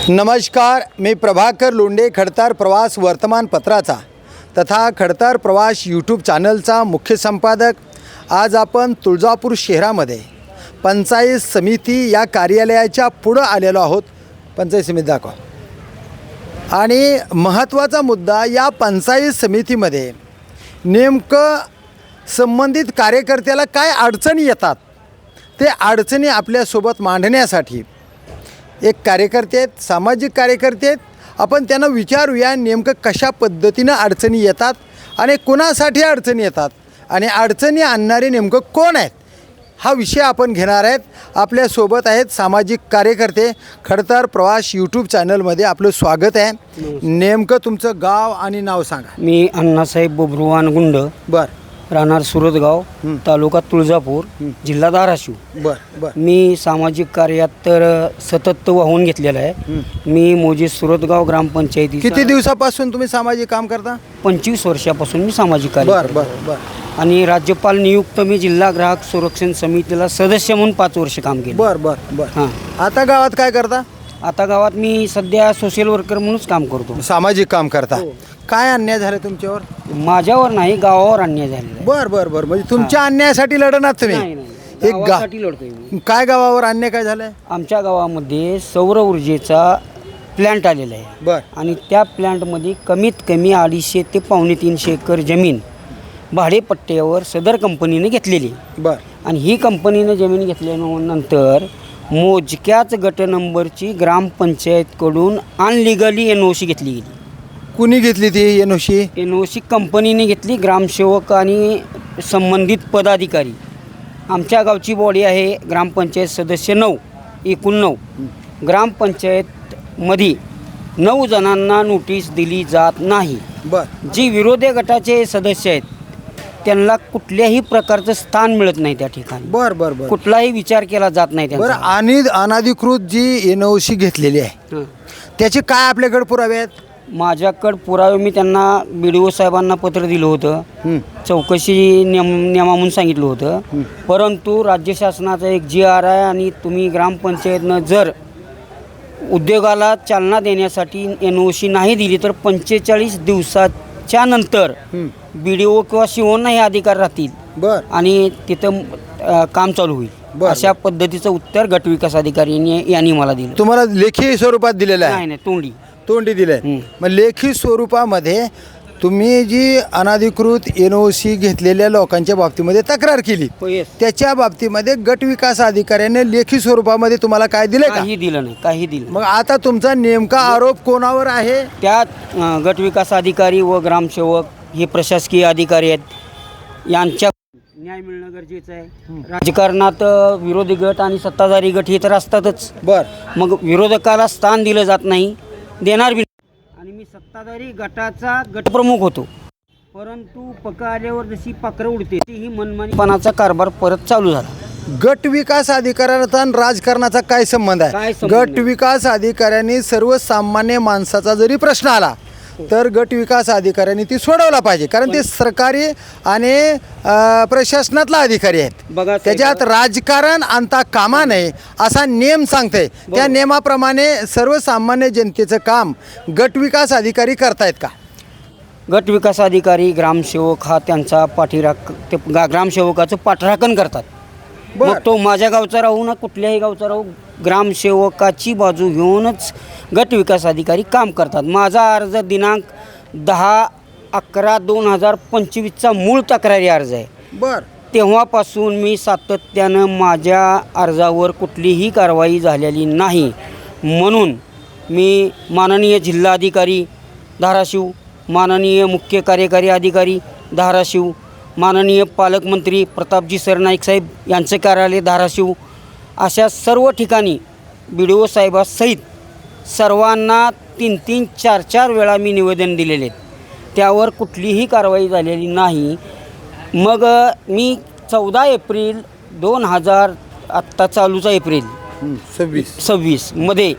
नमस्कार, मी प्रभाकर लोंढे, खडतार प्रवास वर्तमानपत्राचा तथा खडतार प्रवास यूट्यूब चॅनलचा मुख्य संपादक। आज आपण तुळजापूर शहरामध्ये पंचायत समिती या कार्यालयाच्या पुढं आलेलो आहोत। पंचायत समिती दाखवा। आणि महत्त्वाचा मुद्दा, या पंचायत समितीमध्ये नेमकं संबंधित कार्यकर्त्याला काय अडचणी येतात ते अडचणी आपल्यासोबत मांडण्यासाठी एक कार्यकर्ते आहेत, सामाजिक कार्यकर्ते आहेत। आपण त्यांना विचारूया नेमकं कशा पद्धतीनं अडचणी येतात आणि कोणासाठी अडचणी येतात आणि अडचणी आणणारे नेमकं कोण आहेत, हा विषय आपण घेणार आहेत। आपल्यासोबत आहेत सामाजिक कार्यकर्ते। खडतार प्रवास यूट्यूब चॅनलमध्ये आपलं स्वागत आहे। नेमकं तुमचं गाव आणि नाव सांगा। मी अण्णासाहेब बबरुवान गुंड, बरं, राहणार सुरतगाव, तालुका तुळजापूर, जिल्हा धाराशिव। बरं बरं। मी सामाजिक कार्यात तर सतत वाहून घेतलेलं आहे। मी मोजे सुरतगाव ग्रामपंचायती किती दिवसापासून तुम्ही सामाजिक काम करता? 25 वर्षापासून मी सामाजिक कार्य बरं बरं बरं। आणि राज्यपाल नियुक्त मी जिल्हा ग्राहक संरक्षण समितीला सदस्य म्हणून 5 वर्ष काम केलं। बरं बरं बरं। हां, आता गावात काय करता? आता गावात मी सध्या सोशल वर्कर म्हणूनच काम करतो। सामाजिक काम करता। काय अन्याय झाले तुमच्यावर? माझ्यावर नाही, गावावर अन्याय झालेला आहे। बरं बरं बरं। म्हणजे तुमच्या अन्यायासाठी लढणार तुम्ही? नाही नाही, एक गावासाठी लढतोय मी। काय गावावर अन्याय काय झालाय? आमच्या गावामध्ये सौर ऊर्जेचा प्लॅन्ट आलेला आहे बरं आणि त्या प्लॅन्टमध्ये कमीत कमी 250 ते 350 एकर जमीन भाडेपट्ट्यावर सदर कंपनीने घेतलेली। बरं। आणि ही कंपनीने जमीन घेतल्यानंतर मोजक्याच गट नंबरची ग्रामपंचायतकडून अनलिगली NOC घेतली गेली। कुणी घेतली ती NOC? NOC कंपनीने घेतली, ग्रामसेवक आणि संबंधित पदाधिकारी। आमच्या गावची बॉडी आहे ग्रामपंचायत सदस्य 9, एकूण 9। ग्रामपंचायतमध्ये 9 जणांना नोटीस दिली जात नाही। बरं जी विरोधी गटाचे सदस्य आहेत त्यांना कुठल्याही प्रकारचं स्थान मिळत नाही त्या ठिकाणी। बरं बरं बरं। कुठलाही विचार केला जात नाही बरं, त्यांचा। आणि अनधिकृत जी NOC घेतलेली आहे हं. त्याचे काय आपल्याकडे पुरावे आहेत? माझ्याकडं पुरावे मी त्यांना BDO साहेबांना पत्र दिलं होतं, चौकशी नेमा म्हणून सांगितलं होतं। परंतु राज्य शासनाचा एक GR आहे आणि तुम्ही ग्रामपंचायतनं जर उद्योगाला चालना देण्यासाठी NOC नाही दिली तर 45 दिवसाच्या नंतर BDO किंवा CO हे अधिकार राहतील। बरं आणि तिथं काम चालू होईल। बरं। अशा पद्धतीचं उत्तर गटविकास अधिकारी यांनी मला दिलं। तुम्हाला लेखी स्वरूपात दिलेलं आहे? नाही नाही, तोंडी तोंडी दिलंय। मग लेखी स्वरूपामध्ये तुम्ही जी अनधिकृत NOC घेतलेल्या लोकांच्या बाबतीमध्ये तक्रार केली, त्याच्या बाबतीमध्ये गट विकास अधिकाऱ्याने लेखी स्वरूपामध्ये तुम्हाला काय दिले का? काही दिलं नाही, काही दिलं। मग आता तुमचा नेमका आरोप कोणावर आहे? त्यात गटविकास अधिकारी व ग्रामसेवक हे प्रशासकीय अधिकारी आहेत, यांच्या न्याय मिळणं गरजेचं आहे। राजकारणात विरोधी गट आणि सत्ताधारी गट हे तर असतातच। बरं। मग विरोधकाला स्थान दिलं जात नाही, देणार बी नाही। आणि मी सत्ताधारी गटाचा गटप्रमुख होतो, परंतु पक्क आल्यावर जशी पाखरं उडते ही मनमानीपणाचा कारभार परत चालू झाला। गट विकास अधिकाऱ्याचा आणि राजकारणाचा काय संबंध आहे? काय संबंध गट विकास अधिकाऱ्यांनी सर्वसामान्य माणसाचा जरी प्रश्न आला तर गट विकास अधिकाऱ्यांनी ती सोडवला पाहिजे, कारण ते सरकारी आणि प्रशासनातला अधिकारी आहेत। बघा, त्याच्यात राजकारण आणता कामा नये असा नियम सांगते। त्या नियमाप्रमाणे सर्वसामान्य जनतेचं काम गट विकास अधिकारी करतायत का? गट विकास अधिकारी ग्रामसेवक हा त्यांचा पाठीराख ते ग्रामसेवकाचं पाठराखण करतात। मग तो माझ्या गावचा राहू ना कुठल्याही गावचा राहू, ग्रामसेवकाची बाजू घेऊनच गट विकास अधिकारी काम करतात। माझा अर्ज दिनांक 10/11/2025चा मूळ तक्रारी अर्ज आहे। बरं। तेव्हापासून मी सातत्यानं माझ्या अर्जावर कुठलीही कारवाई झालेली नाही, म्हणून मी माननीय जिल्हाधिकारी धाराशिव, माननीय मुख्य कार्यकारी अधिकारी धाराशिव, माननीय पालकमंत्री प्रतापजी सरनाईक साहेब यांचे कार्यालय धाराशिव, अशा सर्व ठिकाणी BDO साहेबासहित सर्वांना 3-3, 4-4 वेळा मी निवेदन दिलेले आहेत, त्यावर कुठलीही कारवाई झालेली नाही। मग मी 14 एप्रिल 2000 आत्ता चालूचा एप्रिल 26 मध्ये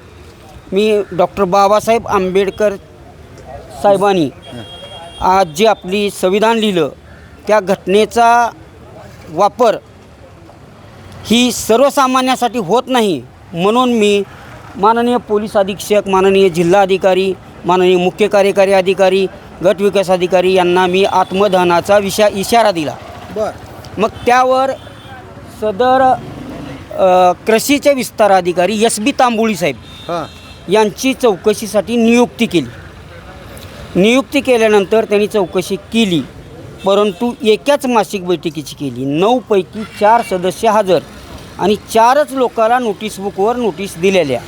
मी डॉक्टर बाबासाहेब आंबेडकर साहेबांनी आज जे आपली संविधान लिहिलं त्या घटनेचा वापर ही सर्वसामान्यासाठी होत नाही, म्हणून मी माननीय पोलीस अधीक्षक, माननीय जिल्हाधिकारी, माननीय मुख्य कार्यकारी अधिकारी, गट विकास अधिकारी यांना मी आत्मदहनाचा इशारा दिला. बर मग त्यावर सदर कृषीचे विस्तार अधिकारी SB तांबोळी साहेब हां यांची चौकशीसाठी नियुक्ती केली. नियुक्ती केल्यानंतर त्यांनी चौकशी केली, परंतु एकाच मासिक बैठकीची केली. 9 पैकी 4 सदस्य हजर आणि 4च लोकांना नोटीस बुकवर नोटीस दिलेल्या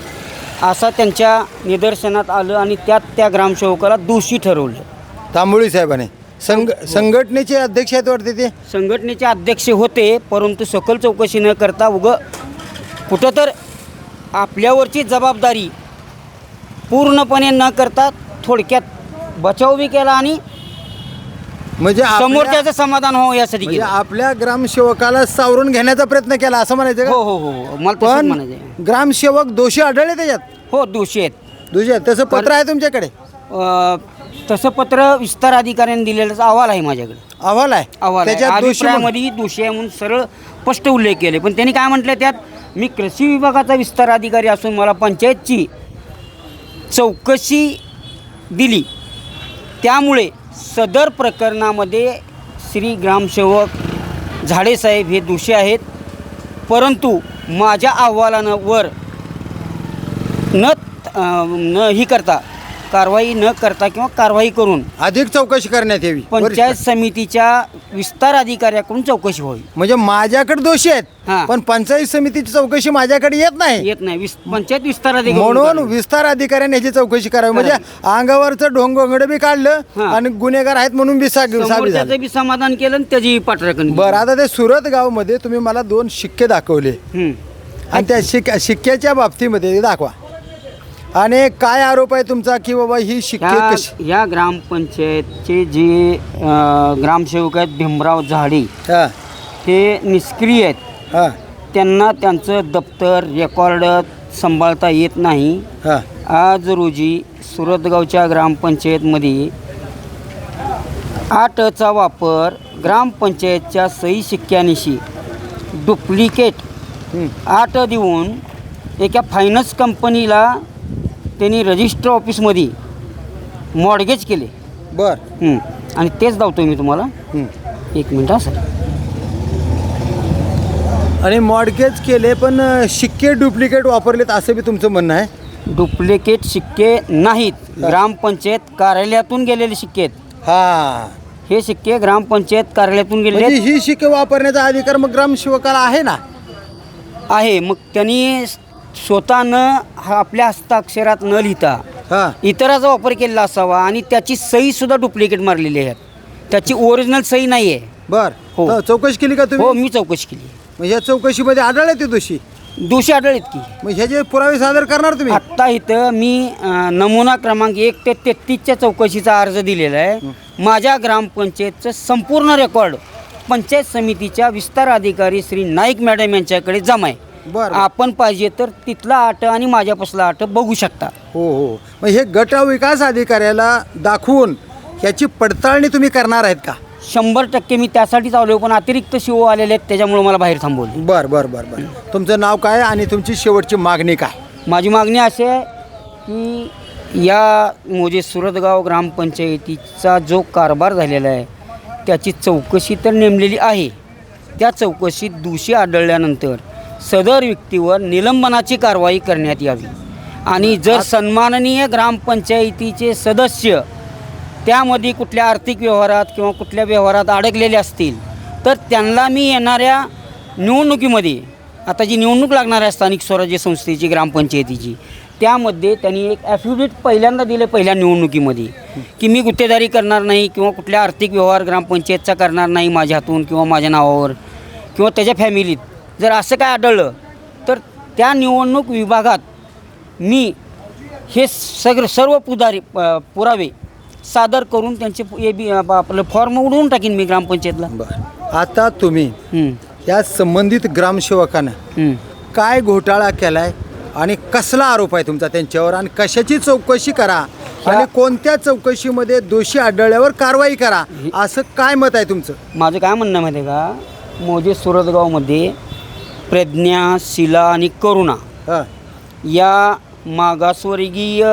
असा त्यांच्या निदर्शनात आलं आणि त्यात त्या ग्रामसेवकाला दोषी ठरवलं. तांबोळी साहेबाने संघटनेचे अध्यक्ष आहेत वाटते ते. संघटनेचे अध्यक्ष होते, परंतु सखोल चौकशी न करता कुठं तर आपल्यावरची जबाबदारी पूर्णपणे न करता थोडक्यात बचाव बी केला आणि म्हणजे समोरच्याचं समाधान हो यासाठी म्हणजे केलं. आपल्या ग्रामसेवकाला सावरून घेण्याचा प्रयत्न केला असं म्हणायचं हो का? हो हो मला तसंच पण म्हणायचं. ग्रामसेवक दोषी आढळले त्याच्यात. हो दोषी आहेत. दोषी आहेत. तसं पत्र आहे तुमच्याकडे? तसं पत्र विस्तार अधिकाऱ्यांनी दिलेलं अहवाल आहे माझ्याकडे. अहवाल आहे अहवाल आहे. त्याच्यात दोषी म्हणून- अभिप्रायामध्ये दोषी आहे म्हणून सरळ स्पष्ट उल्लेख केले. पण त्यांनी काय म्हटलं त्यात, मी कृषी विभागाचा विस्तार अधिकारी असून मला पंचायतची चौकशी दिली, त्यामुळे सदर प्रकरणामध्ये श्री ग्रामसेवक झाडेसाहेब हे दोषी आहेत. परंतु माझ्या अहवालावर न ही करता कारवाई न करता किंवा कारवाई करून अधिक चौकशी करण्यात यावी. पंचायत समितीच्या विस्तार अधिकाऱ्याकडून चौकशी व्हावी. म्हणजे माझ्याकडे दोषी आहेत हां. पण पंचायत समितीची चौकशी माझ्याकडे येत नाही, येत नाही. पंचायत विस्तार अधिकारी म्हणून विस्तार अधिकाऱ्याने ह्याची चौकशी करावी. म्हणजे अंगावरचं ढोंगोंगडं बी काढलं हां. आणि गुन्हेगार आहेत म्हणून बी साबीत झालं. समोरच्याचं बी समाधान केलं आणि त्याची पाठराखण केली. बरं, आता ते सुरत गावमध्ये तुम्ही मला 2 शिक्के दाखवले आणि त्या शिक्क्याच्या बाबतीमध्ये ते दाखवा आणि काय आरोप आहे तुमचा की बाबा ही शिक्के कशी? या ग्रामपंचायतचे जे ग्रामसेवक आहेत भीमराव झाडे, हां ते निष्क्रिय आहेत. हां त्यांना त्यांचं दप्तर रेकॉर्ड सांभाळता येत नाही. हां आज रोजी सुरतगावच्या ग्रामपंचायतमध्ये 8चा वापर ग्रामपंचायतच्या सही शिक्क्यानिशी डुप्लिकेट 8 देऊन एका फायनान्स कंपनीला त्यांनी रजिस्टर ऑफिसमध्ये मॉडगेज केले. बर आणि तेच दावतो मी तुम्हाला. एक मिनिट हा सर. आणि मॉडगेज केले पण शिक्के डुप्लिकेट वापरलेत असं बी तुमचं म्हणणं आहे? डुप्लिकेट शिक्के नाहीत, ग्रामपंचायत कार्यालयातून गेलेले शिक्के आहेत. हां हे शिक्के ग्रामपंचायत कार्यालयातून गेलेले म्हणजे ही शिक्के वापरण्याचा अधिकार मग ग्रामसेवकाला आहे ना? आहे. मग त्यांनी स्वतःनं आपल्या हस्ताक्षरात न लिहिता हां इतराचा वापर केलेला असावा आणि त्याची सहीसुद्धा डुप्लिकेट मारलेली आहे. त्याची ओरिजिनल सही नाही आहे. बर हो. तर चौकशी केली का हो, तुम्ही? मी चौकशी केली. मग ह्या चौकशीमध्ये आढळले ते दोषी? दोषी आढळलेत की. मग ह्याचे पुरावे सादर करणार तुम्ही? आत्ता इथं मी नमुना क्रमांक 1 ते 33च्या चौकशीचा अर्ज दिलेला आहे. माझ्या ग्रामपंचायतचं संपूर्ण रेकॉर्ड पंचायत समितीच्या विस्तार अधिकारी श्री नाईक मॅडम यांच्याकडे जमा आहे. बरं. आपण पाहिजे तर तिथला आट आणि माझ्यापासला आट बघू शकता. हो हो. मग हे गट विकास अधिकाऱ्याला दाखवून ह्याची पडताळणी तुम्ही करणार आहेत का? 100% मी त्यासाठीच आलो, पण अतिरिक्त शिव आलेले आहेत त्याच्यामुळे मला बाहेर थांबवले. बर बर बर बर. तुमचं नाव काय आणि तुमची शेवटची मागणी काय? माझी मागणी अशी आहे की या मोजे सुरतगाव ग्रामपंचायतीचा जो कारभार झालेला आहे त्याची चौकशी तर नेमलेली आहे. त्या चौकशीत दोषी आढळल्यानंतर सदर व्यक्तीवर निलंबनाची कारवाई करण्यात यावी आणि जर सन्माननीय ग्रामपंचायतीचे सदस्य त्यामध्ये कुठल्या आर्थिक व्यवहारात किंवा कुठल्या व्यवहारात अडकलेले असतील तर त्यांना मी येणाऱ्या निवडणुकीमध्ये, आता जी निवडणूक लागणार आहे स्थानिक स्वराज्य संस्थेची ग्रामपंचायतीची, त्यामध्ये त्यांनी एक ॲफिडेविट पहिल्यांदा दिलं पहिल्या निवडणुकीमध्ये की मी गुत्तेदारी करणार नाही किंवा कुठल्या आर्थिक व्यवहार ग्रामपंचायतचा करणार नाही माझ्या हातून किंवा माझ्या नावावर किंवा त्याच्या फॅमिलीत. जर असं काय आढळलं तर त्या निवडणूक विभागात मी हे सर्व पुरावे सादर करून त्यांचे आपलं फॉर्म उडवून टाकीन मी ग्रामपंचायतला. बर. आता तुम्ही या संबंधित ग्रामसेवकानं काय घोटाळा केलाय आणि कसला आरोप आहे तुमचा त्यांच्यावर आणि कशाची चौकशी करा आणि कोणत्या चौकशीमध्ये दोषी आढळल्यावर कारवाई करा असं काय मत आहे तुमचं? माझं काय म्हणणं माहिती आहे का, मोजे सुरतगावमध्ये प्रज्ञा, शिला आणि करुणा हां या मागासवर्गीय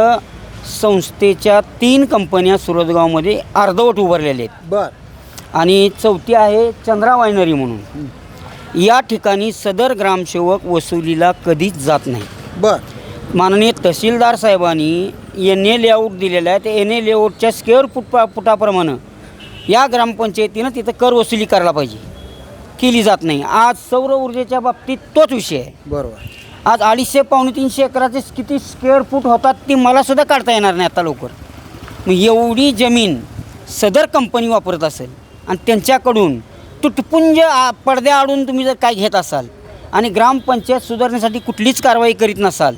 संस्थेच्या 3 कंपन्या सुरतगावमध्ये अर्धवट उभारलेल्या आहेत बर. आणि चौथी आहे चंद्रा वायनरी म्हणून. या ठिकाणी सदर ग्रामसेवक वसुलीला कधीच जात नाही. बर. माननीय तहसीलदार साहेबांनी NA लेआउट दिलेला आहे. त्या NA लेआउटच्या स्क्वेअर फुटाप्रमाणे या ग्रामपंचायतीनं तिथं कर वसुली करायला पाहिजे, केली जात नाही. आज सौर ऊर्जेच्या बाबतीत तोच विषय आहे. बरोबर. आज 250-300 एकराचे किती स्क्वेअर फूट होतात ती मलासुद्धा काढता येणार नाही आता लवकर. मग एवढी जमीन सदर कंपनी वापरत असेल आणि त्यांच्याकडून तुटपुंज पडद्या आडून तुम्ही जर काय घेत असाल आणि ग्रामपंचायत सुधारण्यासाठी कुठलीच कारवाई करीत नसाल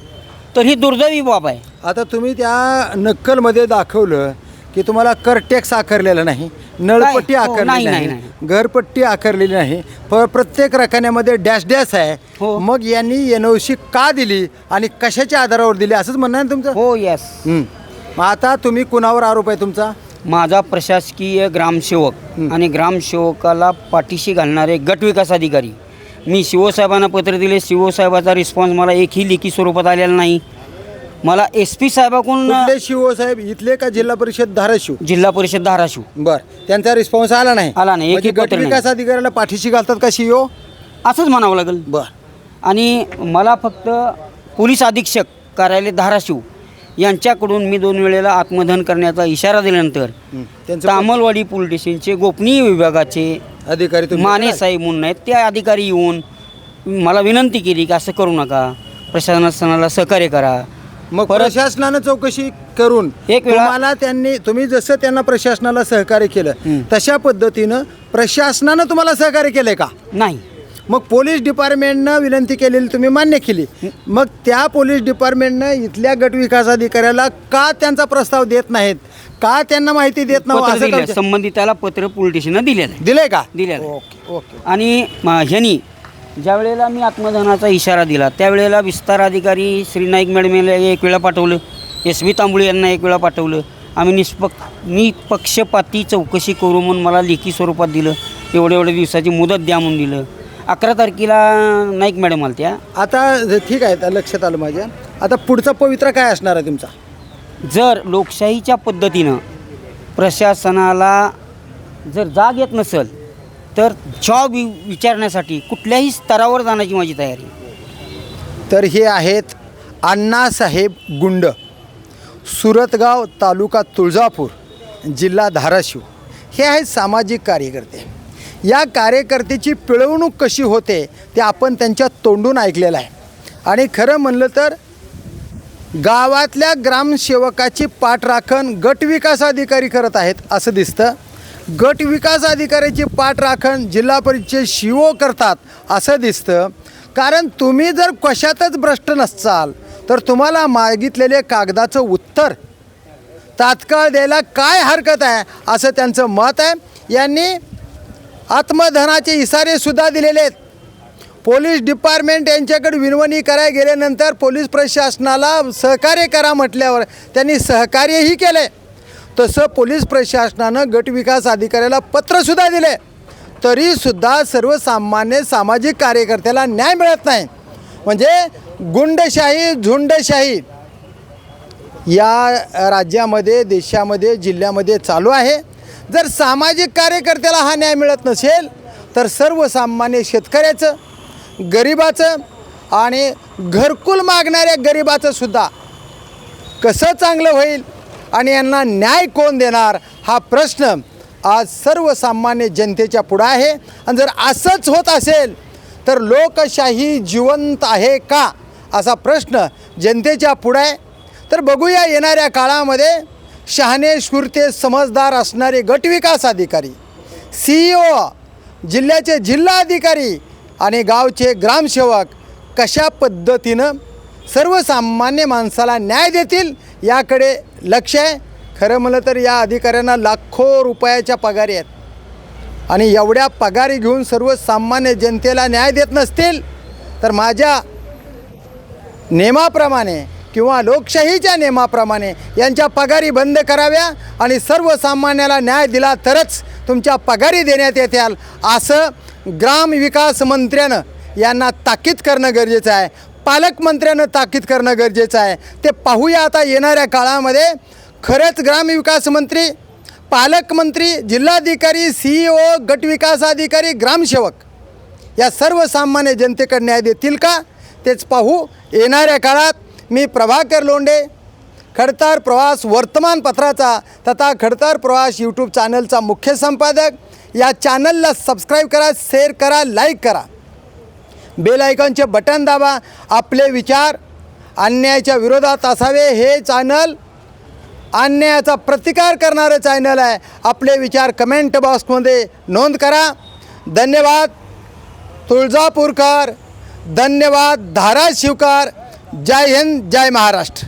तर ही दुर्दैवी बाब आहे. आता तुम्ही त्या नक्कलमध्ये दाखवलं की तुम्हाला कर टॅक्स आकारलेला नाही, नळपट्टी नाही, हो, आकारलेली नाही, नाही, घरपट्टी आकारलेली नाही, प्रत्येक रकान्यामध्ये डॅश डॅश आहे. हो. मग यांनी NOC का दिली आणि कशाच्या आधारावर दिली असंच म्हणणं आहे ना तुमचं? हो, यस. मग आता तुम्ही कुणावर आरोप आहे तुमचा? माझा प्रशासकीय ग्रामसेवक आणि ग्रामसेवकाला पाठीशी घालणारे गटविकास अधिकारी. मी शिवसाहेबांना पत्र दिले, शिवसाहेबाचा रिस्पॉन्स मला एकही लेखी स्वरूपात आलेला नाही. मला SP साहेबाकडून कुठले शिव साहेब, इथले का जिल्हा परिषद धाराशिव? जिल्हा परिषद धाराशिव. बर. त्यांचा रिस्पॉन्स आला नाही? आला नाही, एकही म्हणजे पत्र नाही. गटविकास अधिकाऱ्याला पाठीशी घालतात का CEO? असंच म्हणावं लागेल. बर. आणि मला फक्त पोलीस अधीक्षक कार्यालय धाराशिव यांच्याकडून मी 2 वेळेला आत्मदहन करण्याचा इशारा दिल्यानंतर त्यांचं तामलवाडी पोलीस स्टेशनचे गोपनीय विभागाचे अधिकारी तुम्ही माने साहेब म्हणून आहेत, त्या अधिकारी येऊन मला विनंती केली की असं करू नका, प्रशासनाला सहकार्य करा. मग परत प्रशासनानं चौकशी करून एक वेळा- तुम्हाला तुम्ही जसं त्यांना प्रशासनाला सहकार्य केलं तशा पद्धतीनं प्रशासनानं तुम्हाला सहकार्य केलंय का? नाही. मग पोलीस डिपार्टमेंटनं विनंती केलेली तुम्ही मान्य केली. मग त्या पोलीस डिपार्टमेंटनं इथल्या गट विकास अधिकाऱ्याला का त्यांचा प्रस्ताव देत नाहीत, का त्यांना माहिती देत नाही पत्र असं दिलं, का- संबंधिताला पत्र पोलीस स्टेशननं दिलेलं आहे. दिलंय का? दिलेलं आहे. Okay okay. आणि ह्यांनी ज्या वेळेला मी आत्मदहनाचा इशारा दिला त्यावेळेला विस्तार अधिकारी श्री नाईक मॅडम यांना 1 वेळा पाठवलं, SP तांबुळे यांना 1 वेळा पाठवलं. आम्ही निपक्षपाती चौकशी करू म्हणून मला लेखी स्वरूपात दिलं. एवढ्या दिवसाची मुदत द्या म्हणून दिलं. 11 तारखेला नाईक मॅडम आल्या. आता ठीक आहे, आता लक्षात आलं माझ्या. आता पुढचा पवित्रा काय असणार आहे तुमचा? जर लोकशाहीच्या पद्धतीनं प्रशासनाला जर जाग येत नसेल तर जॉब विचारण्यासाठी कुठल्याही स्तरावर जाण्याची माझी तयारी. तर हे आहेत अण्णासाहेब गुंड, सुरतगाव, तालुका तुळजापूर, जिल्हा धाराशिव. हे आहेत सामाजिक कार्यकर्ते. या कार्यकर्त्याची पिळवणूक कशी होते ते आपण त्यांच्या तोंडून ऐकलेलं आहे. आणि खरं म्हणलं तर गावातल्या ग्रामसेवकाची पाठराखण गट विकास अधिकारी करत आहेत असं दिसतं. गट विकास अधिकाऱ्याची पाठराखण जिल्हा परिषद CO करतात असं दिसतं. कारण तुम्ही जर कशातच भ्रष्ट नसाल तर तुम्हाला मागितलेले कागदाचं उत्तर तात्काळ द्यायला काय हरकत आहे असं त्यांचं मत आहे. यांनी आत्मधनाचे इशारेसुद्धा दिलेले आहेत. पोलीस डिपार्टमेंट यांच्याकडे विनवणी करायला गेल्यानंतर पोलीस प्रशासनाला सहकार्य करा म्हटल्यावर त्यांनी सहकार्यही केले. तसं पोलीस प्रशासनानं गट विकास अधिकाऱ्याला पत्रसुद्धा दिले, तरीसुद्धा सर्वसामान्य सामाजिक कार्यकर्त्याला न्याय मिळत नाही. म्हणजे गुंडशाही, झुंडशाही या राज्यामध्ये, देशामध्ये, जिल्ह्यामध्ये चालू आहे. जर सामाजिक कार्यकर्त्याला हा न्याय मिळत नसेल तर सर्वसामान्य शेतकऱ्याचं, गरिबाचं आणि घरकुल मागणाऱ्या गरिबाचं सुद्धा कसं चांगलं होईल आणि यांना न्याय कोण देणार हा प्रश्न आज सर्वसामान्य जनतेच्या पुढं आहे. आणि जर असंच होत असेल तर लोकशाही जिवंत आहे का असा प्रश्न जनतेच्या पुढं आहे. तर बघूया येणाऱ्या काळामध्ये शहाणे, शूरते, समजदार असणारे गटविकास अधिकारी, CEO, जिल्ह्याचे जिल्हा अधिकारी आणि गावचे ग्रामसेवक कशा पद्धतीनं सर्वसामान्य माणसाला न्याय देतील याकडे लक्ष आहे. खरं म्हणलं तर या अधिकाऱ्यांना लाखो रुपयाच्या पगारी आहेत आणि एवढ्या पगारी घेऊन सर्वसामान्य जनतेला न्याय देत नसतील तर माझ्या नियमाप्रमाणे किंवा लोकशाहीच्या नियमाप्रमाणे यांच्या पगारी बंद कराव्या आणि सर्वसामान्याला न्याय दिला तरच तुमच्या पगारी देण्यात येतील असं ग्रामविकास मंत्र्यानं यांना ताकीद करणं गरजेचं आहे. पालकमंत्र्यांना ताकीद करणं गरजेचं आहे. ते पाहूया आता येणाऱ्या काळामध्ये. खरंच ग्रामविकास मंत्री, पालकमंत्री, जिल्हाधिकारी, CEO, गटविकास अधिकारी, ग्रामसेवक या सर्वसामान्य जनतेकडे न्याय देतील का, तेच पाहू येणाऱ्या काळात. मी प्रभाकर लोंढे, खडतार प्रवास वर्तमानपत्राचा तथा खडतार प्रवास यूट्यूब चॅनलचा मुख्य संपादक. या चॅनलला सबस्क्राईब करा, शेअर करा, लाईक करा, बेल आयकॉनचे बटन दाबा. आपले विचार अन्यायाच्या विरोधात असावे. हे चॅनल अन्यायाचा प्रतिकार करणारं चॅनल आहे. आपले विचार कमेंट बॉक्समध्ये नोंद करा. धन्यवाद तुळजापूरकर, धन्यवाद धाराशिवकर. जय हिंद, जय महाराष्ट्र.